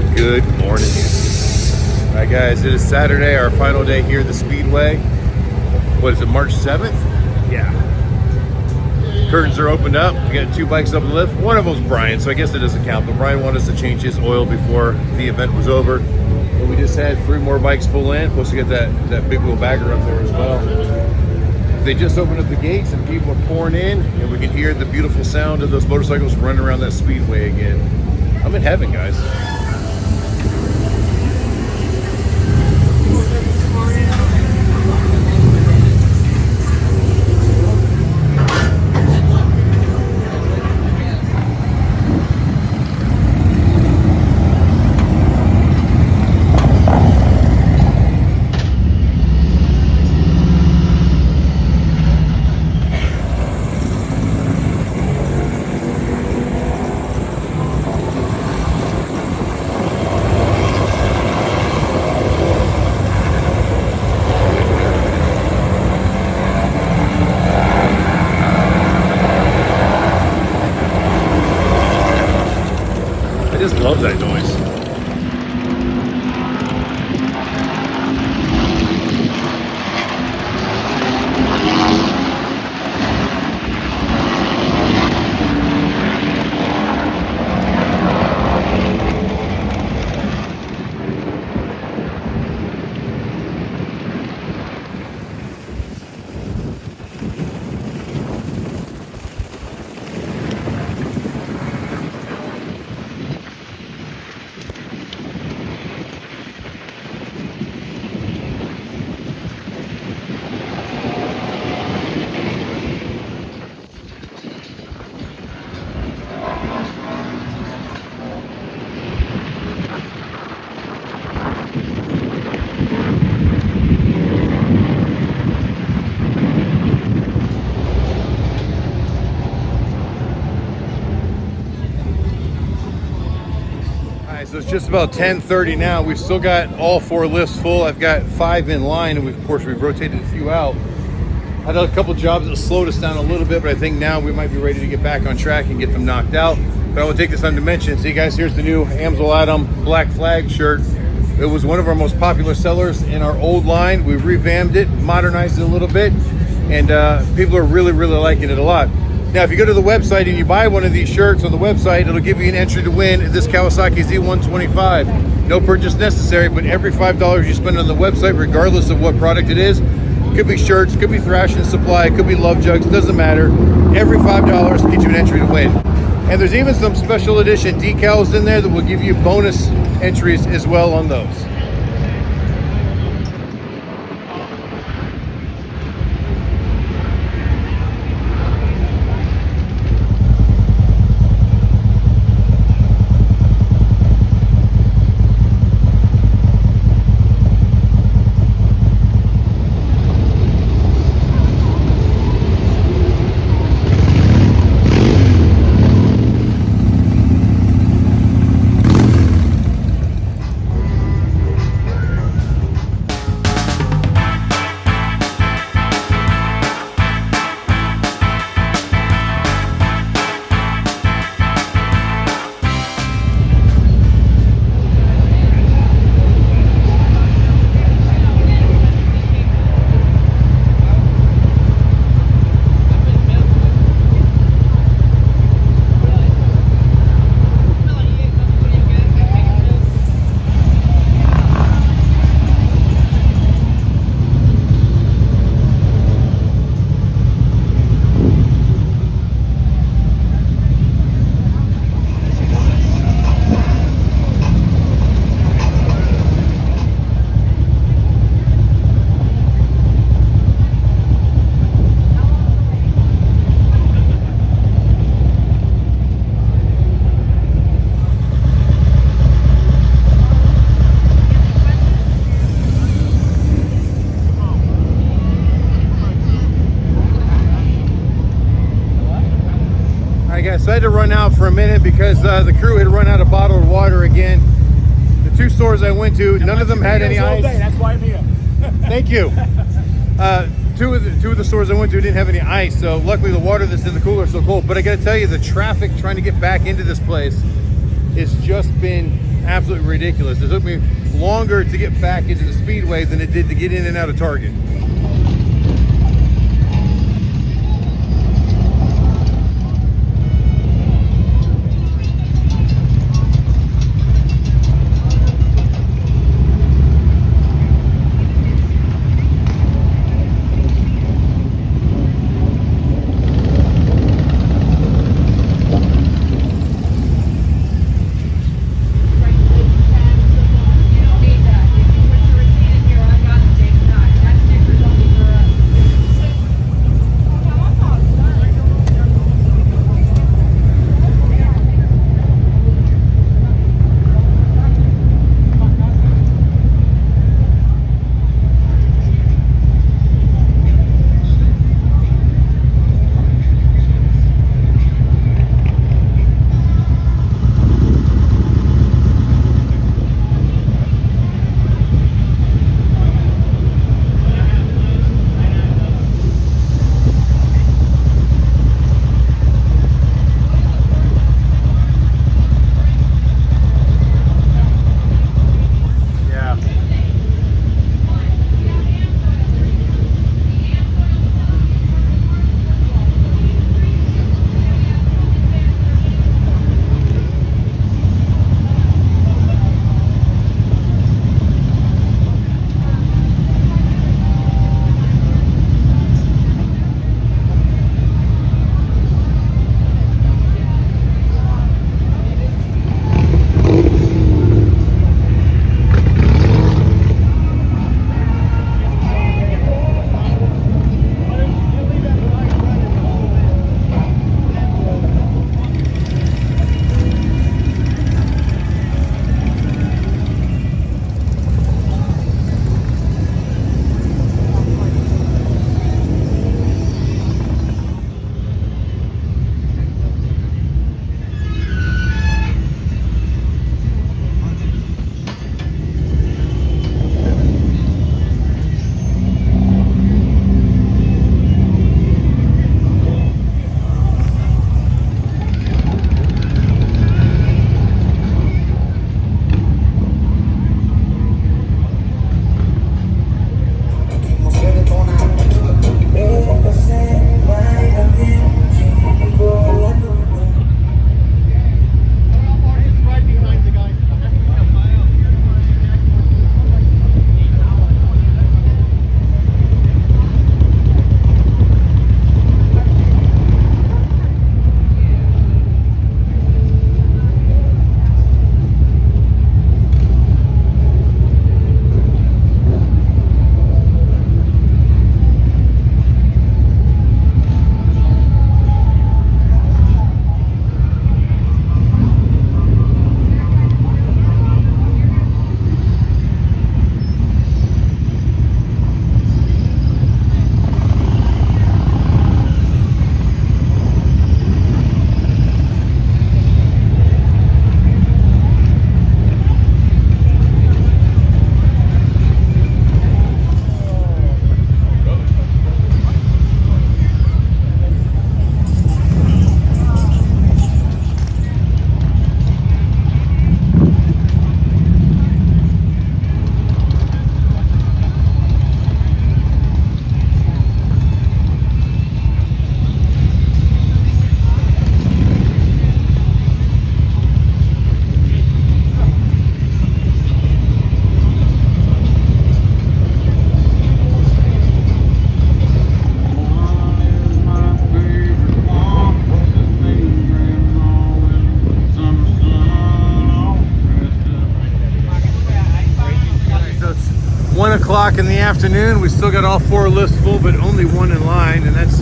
Well, good morning. All right, guys, it is Saturday, our final day here at the Speedway. What is it, March 7th? Yeah. Curtains are opened up. We got 2 bikes up the lift. One of them's Brian, so I guess it doesn't count. But Brian wanted us to change his oil before the event was over. But we just had 3 more bikes pull in. Plus, we got that big wheel bagger up there as well. They just opened up the gates and people are pouring in, and we can hear the beautiful sound of those motorcycles running around that Speedway again. I'm in heaven, guys. I just love that noise. So it's just about 10:30 now. We've still got all 4 lifts full. I've got 5 in line, and of course we've rotated a few out. I had a couple jobs that slowed us down a little bit, but I think now we might be ready to get back on track and get them knocked out. But I want to take this time to mention, see guys, here's the new Amsoil Adam Black Flag shirt. It was one of our most popular sellers in our old line. We revamped it, modernized it a little bit, and people are really liking it a lot. Now, if you go to the website and you buy one of these shirts on the website, it'll give you an entry to win this Kawasaki Z125. No purchase necessary, but every $5 you spend on the website, regardless of what product it is, could be shirts, could be thrash and supply, could be love jugs, doesn't matter. Every $5 gets you an entry to win. And there's even some special edition decals in there that will give you bonus entries as well on those. So I had to run out for a minute because the crew had run out of bottled water again. The 2 stores I went to, none of them had any ice. That's why I'm here. Thank you. Two of the stores I went to didn't have any ice, so luckily the water that's in the cooler is still cold. But I gotta tell you, the traffic trying to get back into this place has just been absolutely ridiculous. It took me longer to get back into the speedway than it did to get in and out of Target. o'clock in the afternoon. We still got all 4 lifts full, but only 1 in line, and that's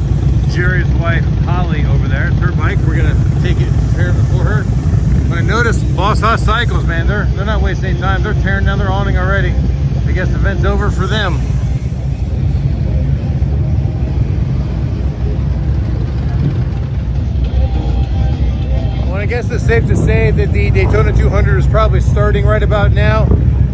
Jerry's wife, Holly, over there. It's her bike. We're gonna take it and prepare it for her. But I noticed Boss Hot Cycles, man, they're not wasting any time. They're tearing down their awning already. I guess the event's over for them. Well, I guess it's safe to say that the Daytona 200 is probably starting right about now.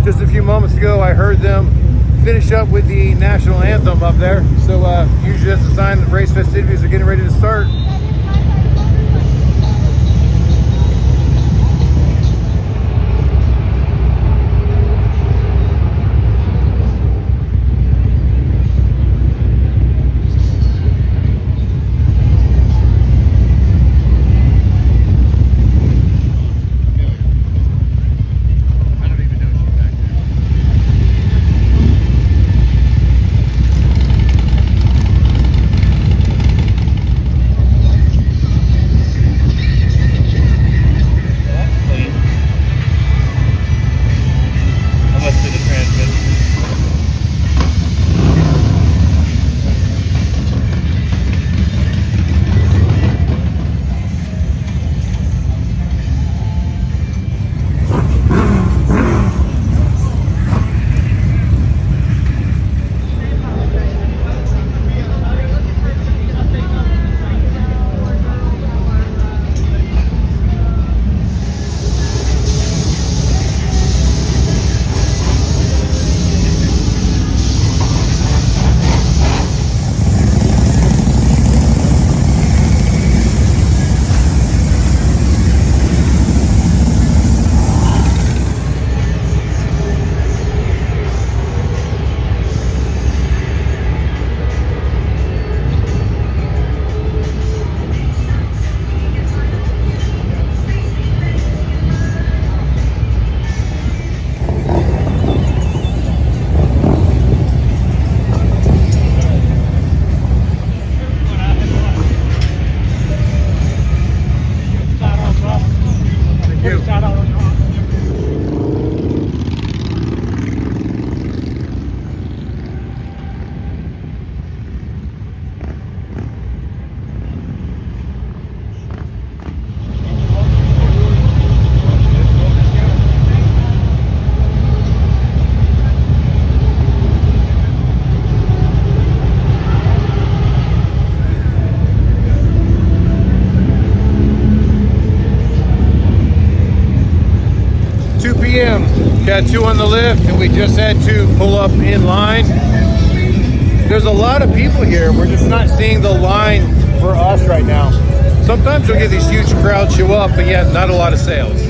Just a few moments ago, I heard them finish up with the national anthem up there. So usually that's a sign that race festivities are getting ready to start. you. 2 p.m. Got 2 on the lift, and we just had to pull up in line. There's a lot of people here. We're just not seeing the line for us right now. Sometimes you'll get these huge crowds show up, but yet not a lot of sales.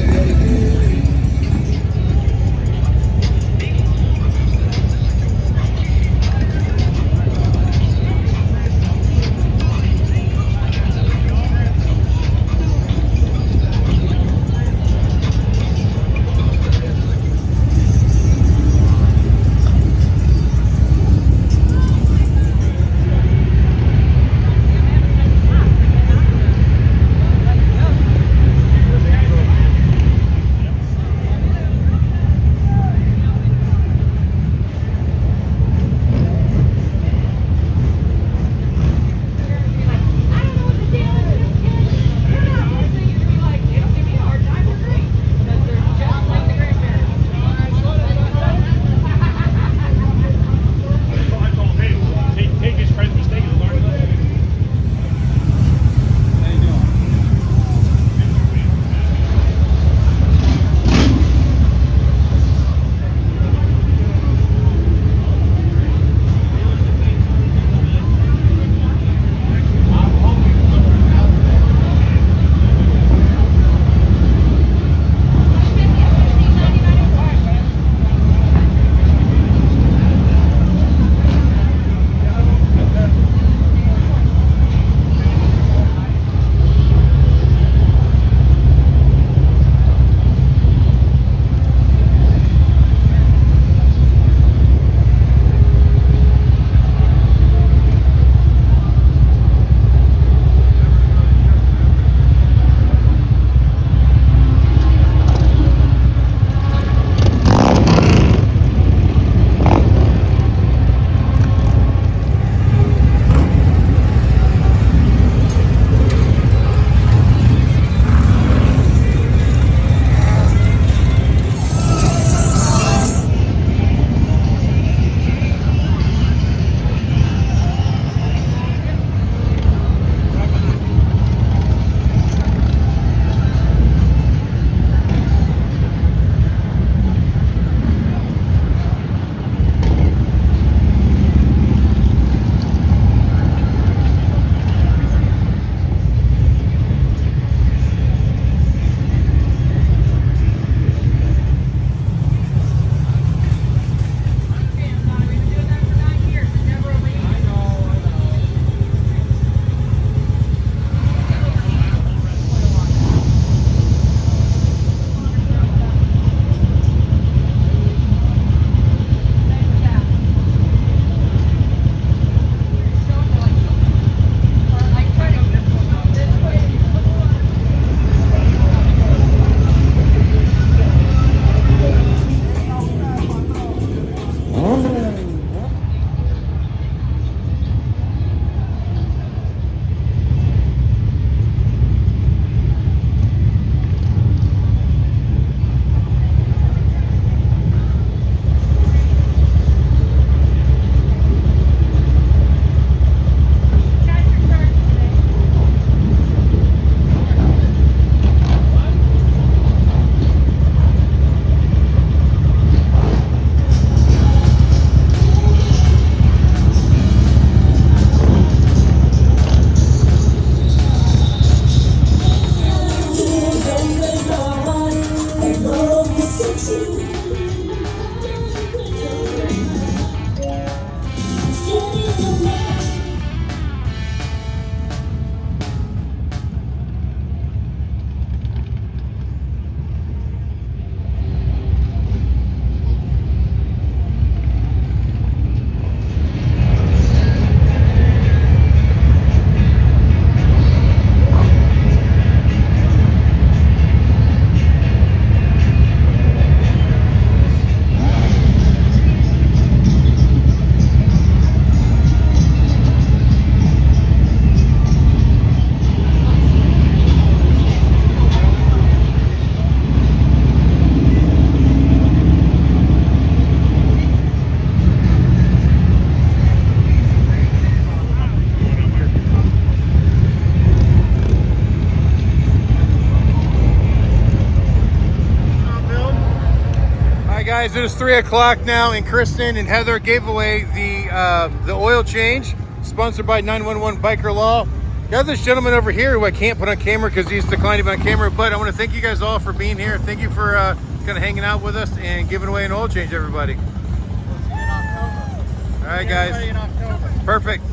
Guys, it is 3 o'clock now, and Kristen and Heather gave away the oil change, sponsored by 911 Biker Law. Got this gentleman over here who I can't put on camera because he's declined to be on camera, but I want to thank you guys all for being here. Thank you for kind of hanging out with us and giving away an oil change, everybody. We'll see you in October. All right, guys. Everybody in October. Perfect.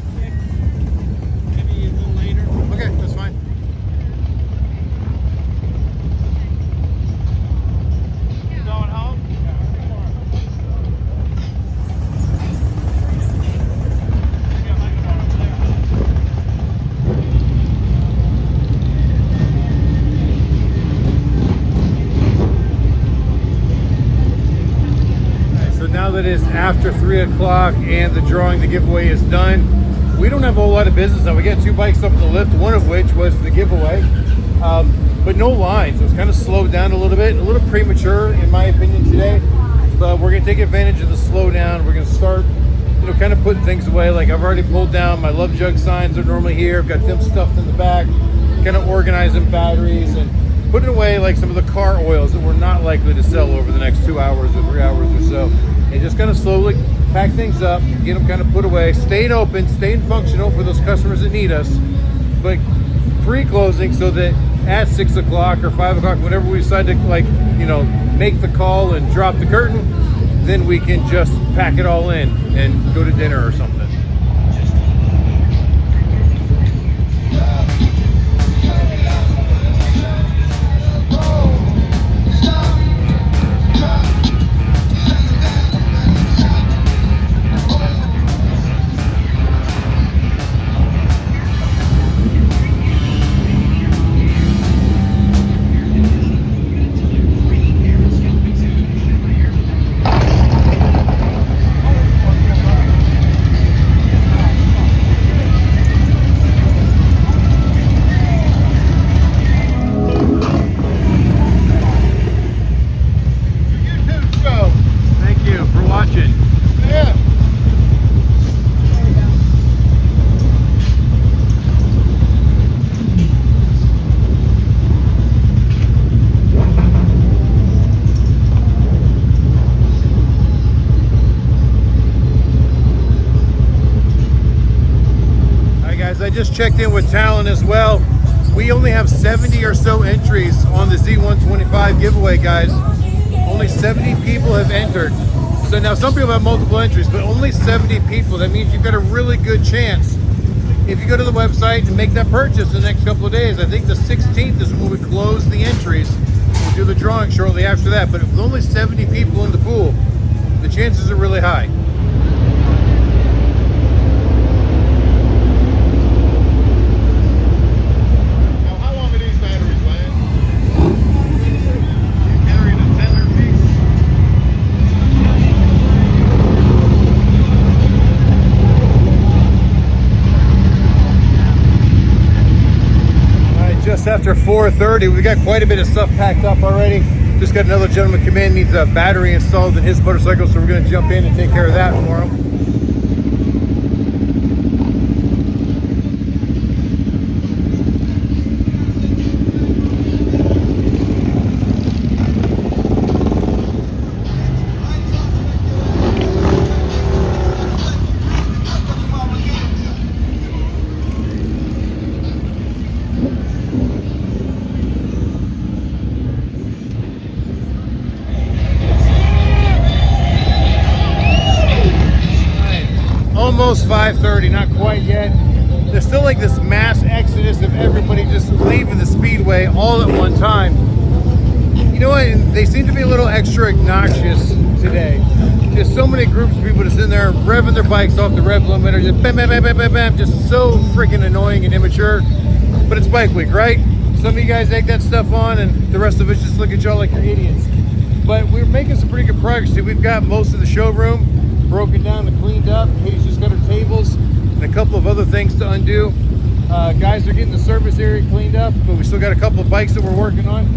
Maybe a little later. Okay, that's fine. You going home? Now that it's after 3 o'clock and the drawing, the giveaway is done, we don't have a whole lot of business now. We got 2 bikes up on the lift, one of which was the giveaway, but no lines. It was kind of slowed down a little bit, a little premature in my opinion today, but we're going to take advantage of the slowdown. We're going to start, kind of putting things away. Like I've already pulled down my Love Jug signs are normally here. I've got them stuffed in the back, kind of organizing batteries and putting away like some of the car oils that we're not likely to sell over the next 2 hours or 3 hours or so. And just kind of slowly pack things up, get them kind of put away, staying open, staying functional for those customers that need us, but pre-closing so that at 6 o'clock or 5 o'clock, whenever we decide to make the call and drop the curtain, then we can just pack it all in and go to dinner or something. I just checked in with Talon as well. We only have 70 or so entries on the Z125 giveaway, guys. Only 70 people have entered. So now some people have multiple entries, but only 70 people. That means you've got a really good chance. If you go to the website and make that purchase in the next couple of days, I think the 16th is when we close the entries. We'll do the drawing shortly after that. But with only 70 people in the pool, the chances are really high. Just after 4:30, we got quite a bit of stuff packed up already. Just got another gentleman come in, needs a battery installed in his motorcycle, so we're going to jump in and take care of that for him. Almost 5:30, not quite yet. There's still like this mass exodus of everybody just leaving the speedway all at one time. You know what? They seem to be a little extra obnoxious today. There's so many groups of people just in there revving their bikes off the rev limiter, just bam, bam, bam, bam, bam, bam, just so freaking annoying and immature. But it's Bike Week, right? Some of you guys take that stuff on, and the rest of us just look at y'all like you're idiots. But we're making some pretty good progress. We've got most of the showroom broken down and cleaned up. Katie's just got her tables and a couple of other things to undo. Guys are getting the service area cleaned up, but we still got a couple of bikes that we're working on.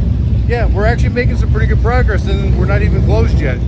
Yeah, we're actually making some pretty good progress, and we're not even closed yet.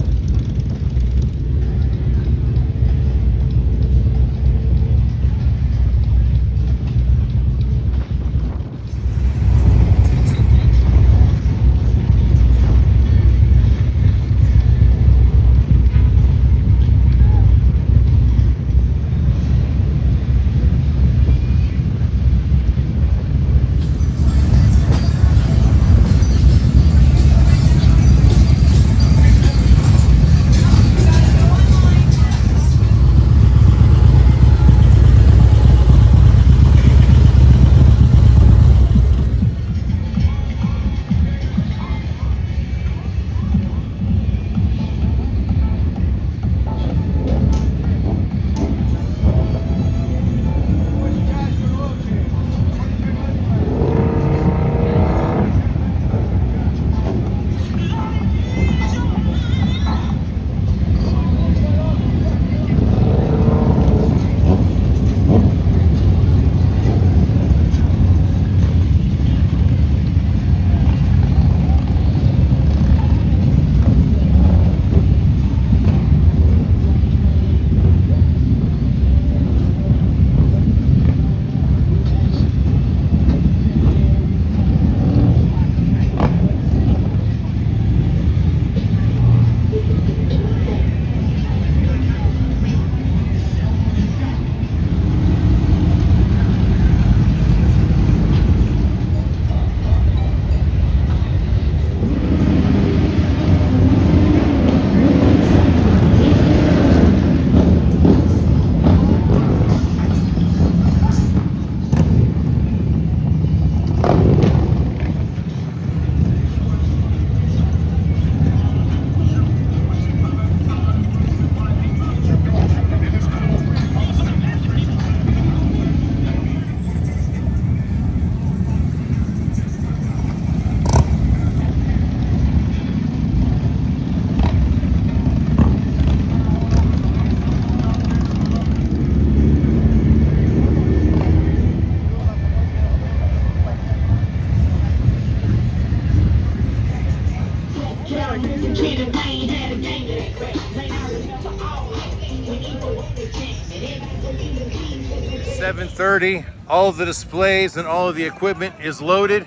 $7:30. All of the displays and all of the equipment is loaded.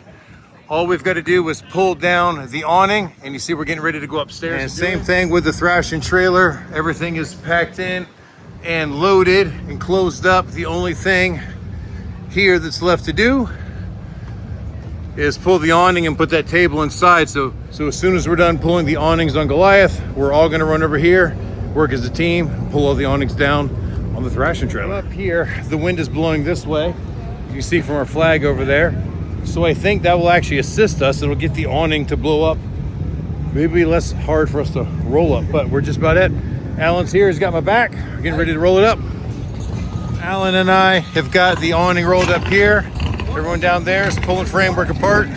All we've got to do is pull down the awning, and you see we're getting ready to go upstairs. And same thing with the thrashing trailer. Everything is packed in and loaded and closed up. The only thing here that's left to do is pull the awning and put that table inside. So as soon as we're done pulling the awnings on Goliath, we're all gonna run over here, work as a team, pull all the awnings down on the thrashing trailer. Up here, the wind is blowing this way. You see from our flag over there. So I think that will actually assist us. It'll get the awning to blow up. Maybe less hard for us to roll up, but we're just about it. Alan's here, he's got my back. We're getting ready to roll it up. Alan and I have got the awning rolled up here. Everyone down there is pulling framework apart.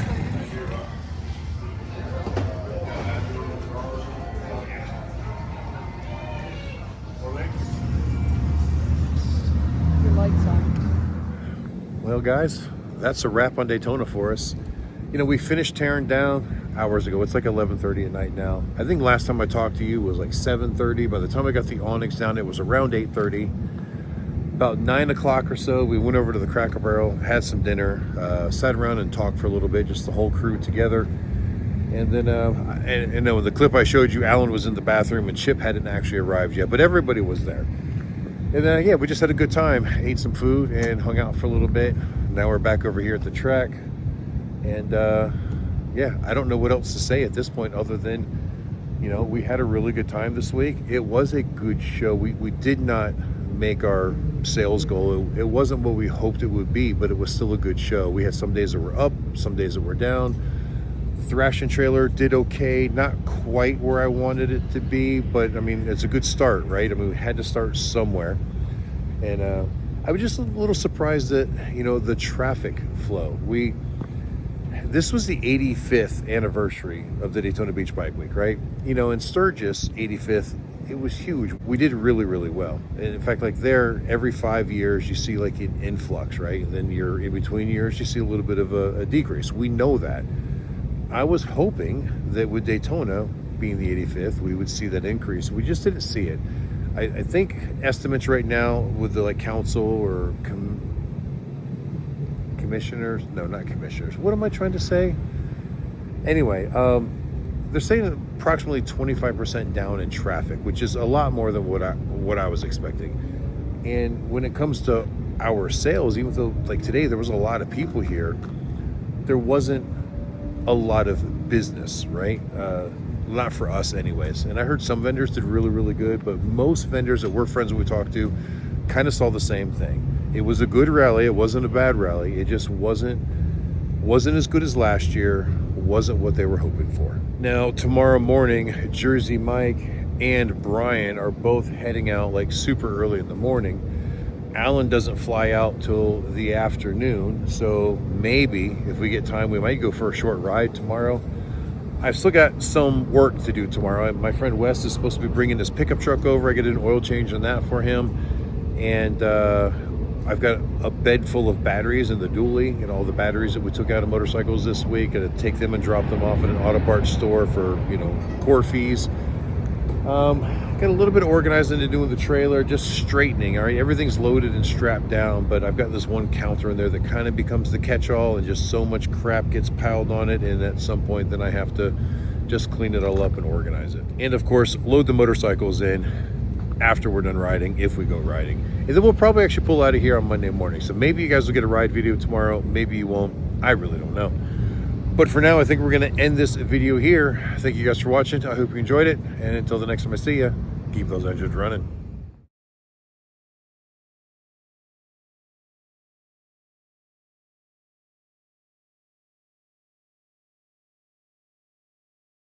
Your lights on. Well, guys, that's a wrap on Daytona for us. You know, we finished tearing down hours ago. It's like 11:30 at night now. I think last time I talked to you was like 7:30. By the time I got the awnings down, it was around 8:30. About 9 o'clock or so, we went over to the Cracker Barrel, had some dinner, sat around and talked for a little bit, just the whole crew together. And then, and the clip I showed you, Alan was in the bathroom and Chip hadn't actually arrived yet, but everybody was there. And then, yeah, we just had a good time, ate some food and hung out for a little bit. Now we're back over here at the track. And yeah, I don't know what else to say at this point other than, you know, we had a really good time this week. It was a good show. We did not make our sales goal. It wasn't what we hoped it would be, but it was still a good show. We had some days that were up, some days that were down. Thrashing trailer did okay, not quite where I wanted it to be, but I mean, it's a good start, right? I mean, we had to start somewhere. And I was just a little surprised that, you know, the traffic flow. This was the 85th anniversary of the Daytona Beach Bike Week, right? You know, in Sturgis, 85th, it was huge. We did really, really well. And in fact, like there, every 5 years, you see like an influx, right? And then you're in between years, you see a little bit of a decrease. We know that. I was hoping that with Daytona being the 85th, we would see that increase. We just didn't see it. I think estimates right now with the like council or commissioners, no, not commissioners. What am I trying to say? Anyway, they're saying approximately 25% down in traffic, which is a lot more than what I was expecting. And when it comes to our sales, even though like today there was a lot of people here, there wasn't a lot of business, right? Not for us anyways. And I heard some vendors did really, really good, but most vendors that we're friends with, we talked to, kind of saw the same thing. It was a good rally. It wasn't a bad rally. It just wasn't as good as last year. Wasn't what they were hoping for. Now, tomorrow morning, Jersey Mike and Brian are both heading out like super early in the morning. Alan doesn't fly out till the afternoon, so maybe if we get time, we might go for a short ride tomorrow. I've still got some work to do tomorrow. My friend Wes is supposed to be bringing his pickup truck over. I get an oil change on that for him. And I've got a bed full of batteries in the dually and all the batteries that we took out of motorcycles this week. Got to take them and drop them off at an auto parts store for, you know, core fees. Got a little bit of organizing to do with the trailer, just straightening. All right, everything's loaded and strapped down, but I've got this one counter in there that kind of becomes the catch-all, and just so much crap gets piled on it, and at some point then I have to just clean it all up and organize it. And of course, load the motorcycles in after we're done riding, if we go riding. And then we'll probably actually pull out of here on Monday morning. So maybe you guys will get a ride video tomorrow, maybe you won't. I really don't know. But for now, I think we're going to end this video here. Thank you guys for watching. I hope you enjoyed it. And until the next time I see you, keep those engines running.